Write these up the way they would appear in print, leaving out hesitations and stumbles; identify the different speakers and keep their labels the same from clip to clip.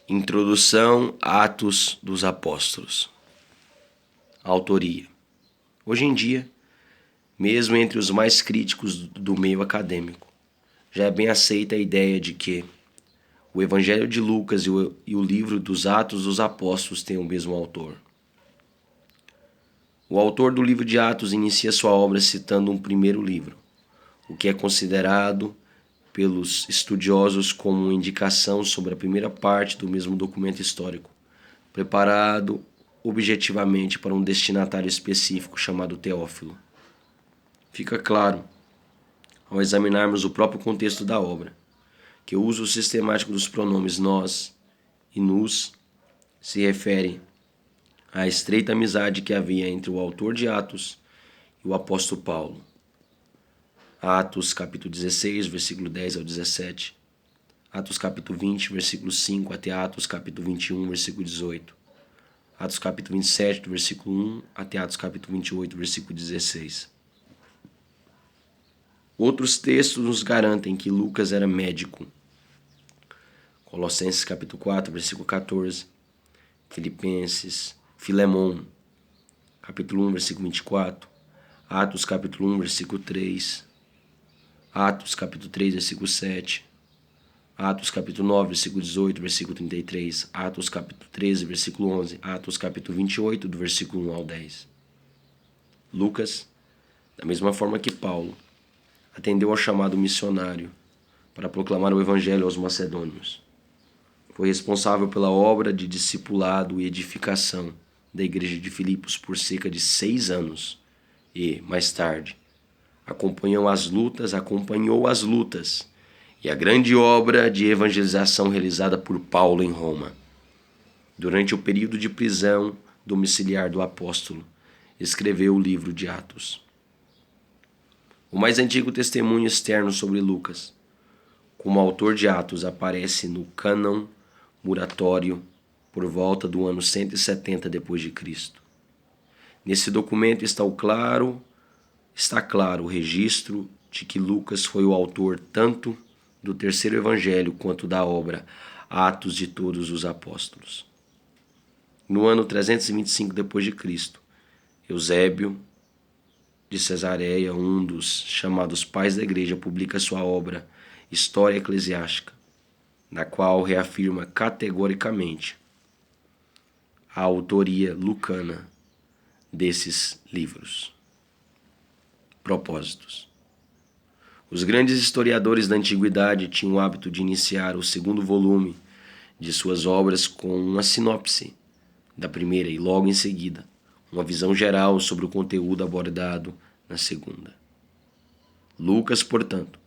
Speaker 1: Introdução a Atos dos Apóstolos. Autoria. Hoje em dia, mesmo entre os mais críticos do meio acadêmico, já é bem aceita a ideia de que o Evangelho de Lucas e o livro dos Atos dos Apóstolos têm o mesmo autor. O autor do livro de Atos inicia sua obra citando um primeiro livro, o que é considerado pelos estudiosos como uma indicação sobre a primeira parte do mesmo documento histórico, preparado objetivamente para um destinatário específico chamado Teófilo. Fica claro, ao examinarmos o próprio contexto da obra, que o uso sistemático dos pronomes nós e nos se refere à estreita amizade que havia entre o autor de Atos e o apóstolo Paulo. Atos capítulo 16, versículo 10 ao 17. Atos capítulo 20, versículo 5 até Atos capítulo 21, versículo 18. Atos capítulo 27, do versículo 1 até Atos capítulo 28, versículo 16. Outros textos nos garantem que Lucas era médico. Colossenses capítulo 4, versículo 14. Filipenses, Filemon, capítulo 1, versículo 24. Atos capítulo 1, versículo 3. Atos capítulo 3, versículo 7. Atos capítulo 9, versículo 18, versículo 33. Atos capítulo 13, versículo 11. Atos capítulo 28, do versículo 1 ao 10. Lucas, da mesma forma que Paulo, atendeu ao chamado missionário para proclamar o evangelho aos macedônios. Foi responsável pela obra de discipulado e edificação da igreja de Filipos por cerca de 6 anos e, mais tarde, acompanhou as lutas e a grande obra de evangelização realizada por Paulo em Roma. Durante o período de prisão domiciliar do apóstolo, escreveu o livro de Atos. O mais antigo testemunho externo sobre Lucas, como autor de Atos, aparece no cânon muratório por volta do ano 170 d.C. Nesse documento está claro o registro de que Lucas foi o autor tanto do terceiro evangelho quanto da obra Atos de Todos os Apóstolos. No ano 325 d.C., Eusébio de Cesareia, um dos chamados pais da igreja, publica sua obra História Eclesiástica, na qual reafirma categoricamente a autoria lucana desses livros. Propósitos. Os grandes historiadores da antiguidade tinham o hábito de iniciar o segundo volume de suas obras com uma sinopse da primeira e logo em seguida uma visão geral sobre o conteúdo abordado na segunda. Lucas, portanto,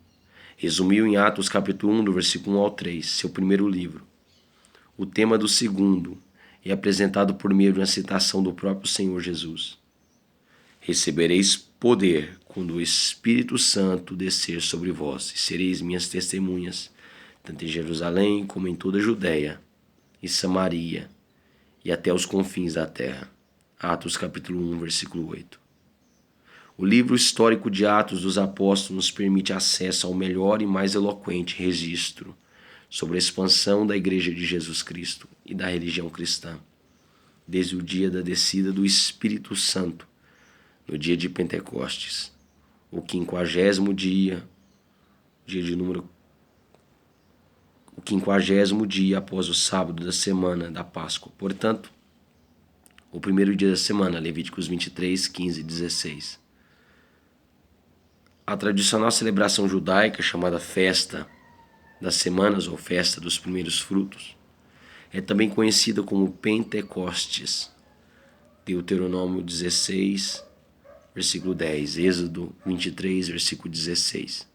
Speaker 1: resumiu em Atos capítulo 1, do versículo 1 ao 3, seu primeiro livro. O tema do segundo é apresentado por meio de uma citação do próprio Senhor Jesus. Recebereis poder quando o Espírito Santo descer sobre vós, e sereis minhas testemunhas, tanto em Jerusalém como em toda a Judéia e Samaria e até os confins da terra. Atos capítulo 1, versículo 8. O livro histórico de Atos dos Apóstolos nos permite acesso ao melhor e mais eloquente registro sobre a expansão da Igreja de Jesus Cristo e da religião cristã, desde o dia da descida do Espírito Santo, no dia de Pentecostes, o 50º dia após o sábado da semana da Páscoa. Portanto, o primeiro dia da semana, Levíticos 23, 15 e 16. A tradicional celebração judaica, chamada Festa das Semanas ou Festa dos Primeiros Frutos, é também conhecida como Pentecostes. Deuteronômio 16, versículo 10, Êxodo 23, versículo 16.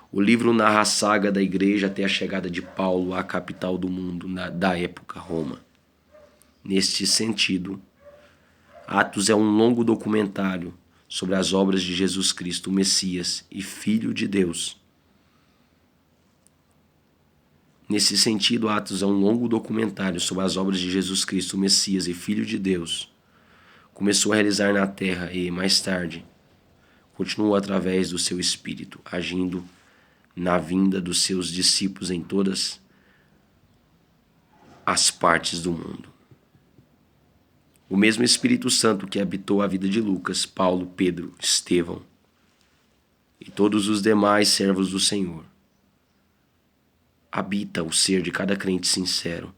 Speaker 1: O livro narra a saga da igreja até a chegada de Paulo à capital do mundo da época, Roma. Neste sentido, Atos é um longo documentário sobre as obras de Jesus Cristo, o Messias e Filho de Deus. Nesse sentido, Atos é um longo documentário sobre as obras de Jesus Cristo, o Messias e Filho de Deus. Começou a realizar na terra e, mais tarde, continuou através do seu Espírito, agindo na vinda dos seus discípulos em todas as partes do mundo. O mesmo Espírito Santo que habitou a vida de Lucas, Paulo, Pedro, Estevão e todos os demais servos do Senhor habita o ser de cada crente sincero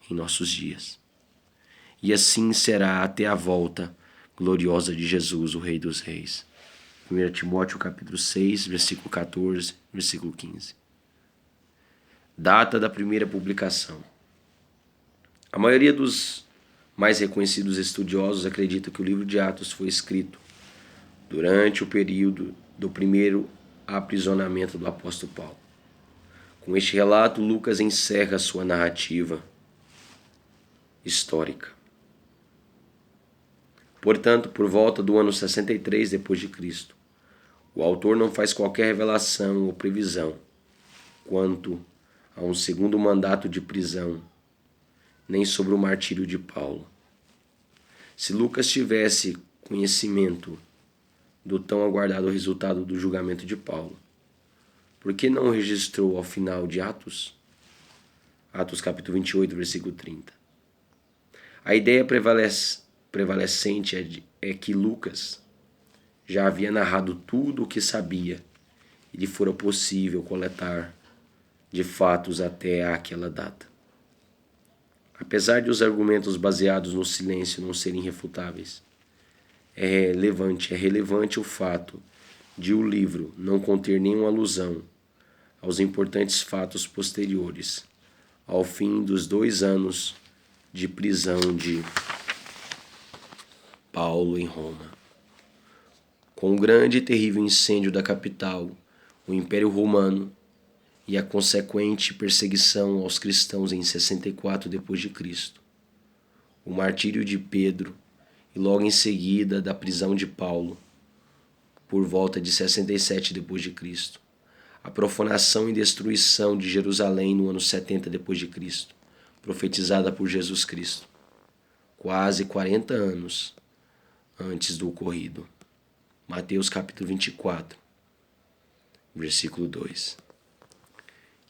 Speaker 1: em nossos dias. E assim será até a volta gloriosa de Jesus, o Rei dos Reis. 1 Timóteo capítulo 6, versículo 14, versículo 15. Data da primeira publicação. A maioria dos mais reconhecidos estudiosos acredita que o livro de Atos foi escrito durante o período do primeiro aprisionamento do apóstolo Paulo. Com este relato, Lucas encerra sua narrativa histórica. Portanto, por volta do ano 63 d.C., o autor não faz qualquer revelação ou previsão quanto a um segundo mandato de prisão, nem sobre o martírio de Paulo. Se Lucas tivesse conhecimento do tão aguardado resultado do julgamento de Paulo, por que não o registrou ao final de Atos? Atos capítulo 28, versículo 30. A ideia prevalecente é que Lucas já havia narrado tudo o que sabia e lhe fora possível coletar de fatos até aquela data. Apesar de os argumentos baseados no silêncio não serem irrefutáveis, é relevante o fato de o livro não conter nenhuma alusão aos importantes fatos posteriores ao fim dos 2 anos de prisão de Paulo em Roma. Com o grande e terrível incêndio da capital, o Império Romano e a consequente perseguição aos cristãos em 64 d.C., o martírio de Pedro e logo em seguida da prisão de Paulo, por volta de 67 d.C., a profanação e destruição de Jerusalém no ano 70 d.C., profetizada por Jesus Cristo, quase 40 anos antes do ocorrido. Mateus capítulo 24, versículo 2.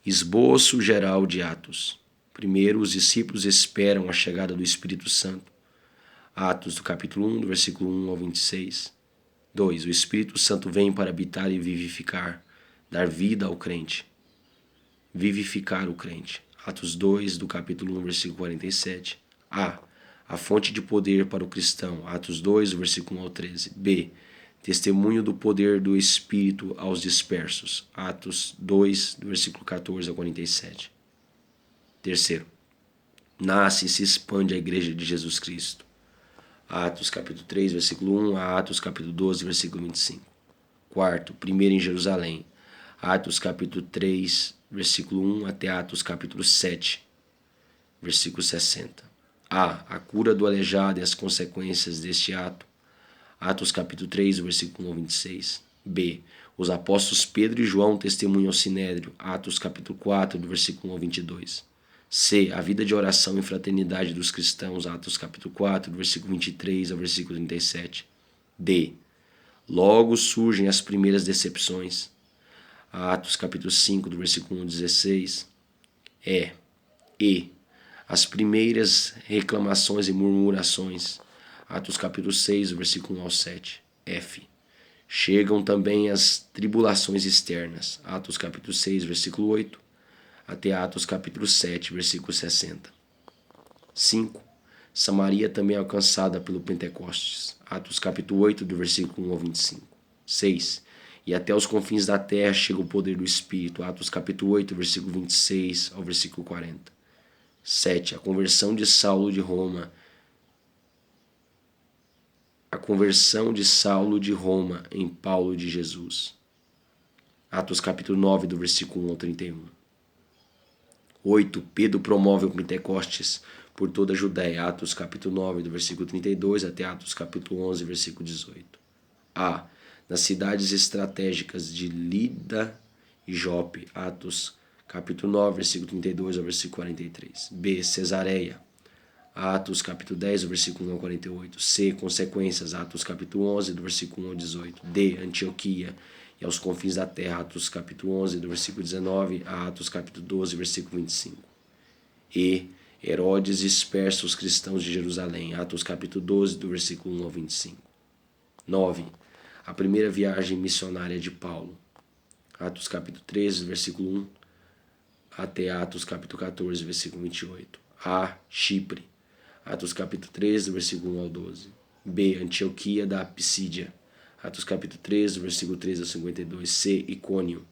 Speaker 1: Esboço geral de Atos. Primeiro, os discípulos esperam a chegada do Espírito Santo. Atos do capítulo 1, do versículo 1 ao 26. 2. O Espírito Santo vem para habitar e vivificar, dar vida ao crente. Vivificar o crente. Atos 2, do capítulo 1, versículo 47. A fonte de poder para o cristão. Atos 2, do versículo 1 ao 13. B. Testemunho do poder do Espírito aos dispersos. Atos 2, do versículo 14 ao 47. Terceiro, nasce e se expande a Igreja de Jesus Cristo. Atos capítulo 3, versículo 1 a Atos capítulo 12, versículo 25. Quarto, primeiro em Jerusalém. Atos capítulo 3, versículo 1 até Atos capítulo 7, versículo 60. A cura do aleijado e as consequências deste ato. Atos capítulo 3, versículo 1 ao 26. B. Os apóstolos Pedro e João testemunham ao Sinédrio. Atos capítulo 4, do versículo 1 ao 22. C. A vida de oração e fraternidade dos cristãos. Atos capítulo 4, do versículo 23 ao versículo 37. D. Logo surgem as primeiras decepções. Atos capítulo 5, do versículo 1 ao 16. E. As primeiras reclamações e murmurações. Atos capítulo 6, versículo 1 ao 7. F. Chegam também as tribulações externas. Atos capítulo 6, versículo 8, até Atos capítulo 7, versículo 60. 5. Samaria também é alcançada pelo Pentecostes. Atos capítulo 8, do versículo 1 ao 25. 6. E até os confins da terra chega o poder do Espírito. Atos capítulo 8, versículo 26 ao versículo 40. 7. A conversão de Saulo de Roma. A conversão de Saulo de Roma em Paulo de Jesus. Atos capítulo 9, do versículo 1 ao 31. 8. Pedro promove o Pentecostes por toda a Judéia. Atos capítulo 9, do versículo 32 até Atos capítulo 11, versículo 18. Nas cidades estratégicas de Lida e Jope. Atos capítulo 9, versículo 32 ao versículo 43. B. Cesareia. Atos capítulo 10, do versículo 1 ao 48. C. Consequências. Atos capítulo 11, do versículo 1 ao 18. D. Antioquia e aos confins da terra. Atos capítulo 11, do versículo 19 a Atos capítulo 12, versículo 25. E. Herodes dispersa os cristãos de Jerusalém. Atos capítulo 12, do versículo 1 ao 25. 9. A primeira viagem missionária de Paulo. Atos capítulo 13, versículo 1 até Atos capítulo 14, versículo 28. A. Chipre. Atos capítulo 13, do versículo 1 ao 12. B. Antioquia da Psídia. Atos capítulo 13, do versículo 13 ao 52. C. Icônio.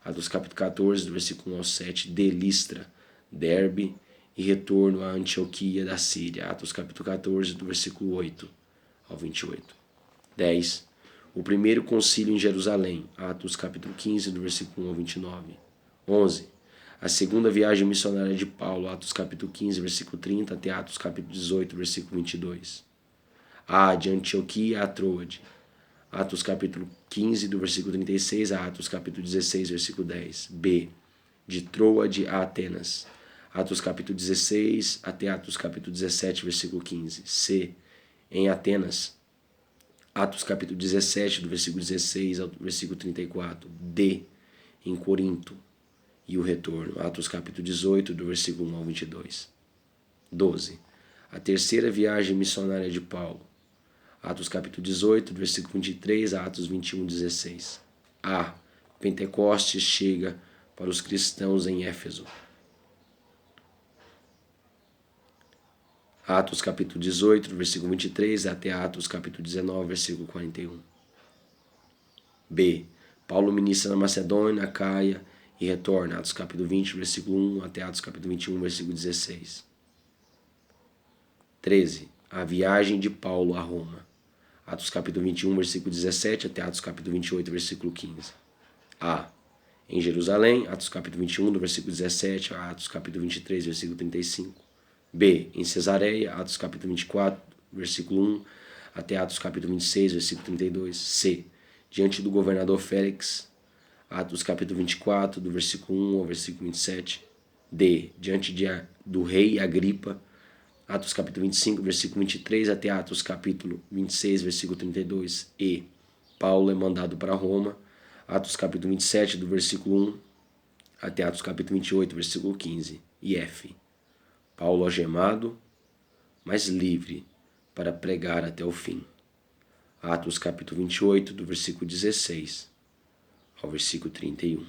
Speaker 1: Atos capítulo 14, do versículo 1 ao 7. D. Listra, Derbe e retorno à Antioquia da Síria. Atos capítulo 14, do versículo 8 ao 28. 10. O primeiro concílio em Jerusalém. Atos capítulo 15, do versículo 1 ao 29. 11. A segunda viagem missionária de Paulo. Atos capítulo 15, versículo 30 até Atos capítulo 18, versículo 22. A. De Antioquia a Troade. Atos capítulo 15, do versículo 36 a Atos capítulo 16, versículo 10. B. De Troade a Atenas. Atos capítulo 16 até Atos capítulo 17, versículo 15. C. Em Atenas. Atos capítulo 17, do versículo 16 ao versículo 34. D. Em Corinto. E o retorno. Atos capítulo 18, do versículo 1 ao 22. 12. A terceira viagem missionária de Paulo. Atos capítulo 18, do versículo 23 a Atos 21, 16. A. Pentecostes chega para os cristãos em Éfeso. Atos capítulo 18, do versículo 23 até Atos capítulo 19, versículo 41. B. Paulo ministra na Macedônia, Acaia e retorna. Atos capítulo 20, versículo 1 até Atos capítulo 21, versículo 16. 13. A viagem de Paulo a Roma. Atos capítulo 21, versículo 17 até Atos capítulo 28, versículo 15. A. Em Jerusalém, Atos capítulo 21, do versículo 17 a Atos capítulo 23, versículo 35. B. Em Cesareia, Atos capítulo 24, versículo 1 até Atos capítulo 26, versículo 32. C. Diante do governador Félix, Atos capítulo 24, do versículo 1 ao versículo 27. D. Diante do rei Agripa, Atos capítulo 25, versículo 23 até Atos capítulo 26, versículo 32. E. Paulo é mandado para Roma, Atos capítulo 27, do versículo 1 até Atos capítulo 28, versículo 15. E F. Paulo algemado, mas livre para pregar até o fim. Atos capítulo 28, do versículo 16 ao versículo 31.